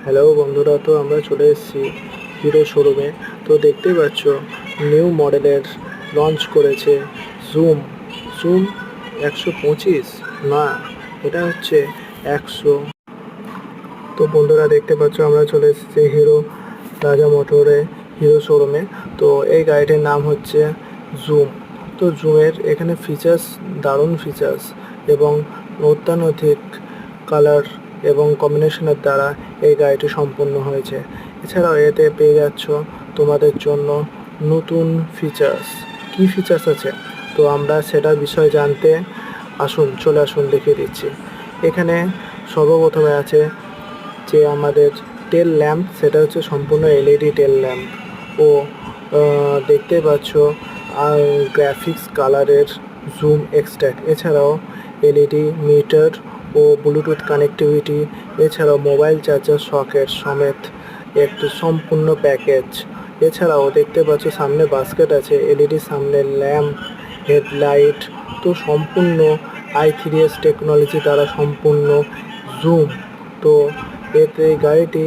Hello বন্ধুরা, তো আমরা চলে এসেছি হিরো শোরুমে। তো দেখতেই পাচ্ছ নিউ মডেলের লঞ্চ করেছে জুম। জুম 125 না, এটা হচ্ছে 100। তো বন্ধুরা দেখতে পাচ্ছ আমরা চলে এসেছি হিরো রাজা মোটরে হিরো শোরুমে। তো এই গাড়িটির নাম হচ্ছে জুম। তো জুমের এখানে ফিচার্স, দারুণ ফিচার্স এবং অত্যাধুনিক কালার এবং কম্বিনেশনের দ্বারা এই গাড়িটি সম্পন্ন হয়েছে। এছাড়াও এতে পেয়ে যাচ্ছ তোমাদের জন্য নতুন ফিচার্স। কি ফিচার্স আছে তো আমরা সেটার বিষয়ে জানতে চলে আসুন, দেখিয়ে দিচ্ছি। এখানে সর্বপ্রথমে আছে যে আমাদের টেল ল্যাম্প, সেটা হচ্ছে সম্পূর্ণ এলইডি টেল ল্যাম্প। ও দেখতে পাচ্ছ আর গ্রাফিক্স কালারের জুম এক্সট্রাক্ট, এছাড়াও এলইডি মিটার ও ব্লুটুথ কানেক্টিভিটি, এছাড়াও মোবাইল চার্জার সকেট সমেত একটি সম্পূর্ণ প্যাকেজ। এছাড়াও দেখতে পাচ্ছ সামনে বাস্কেট আছে, এলইডি সামনে ল্যাম্প, হেডলাইট। তো সম্পূর্ণ i3s টেকনোলজি দ্বারা সম্পূর্ণ জুম। তো এতে গাড়িটি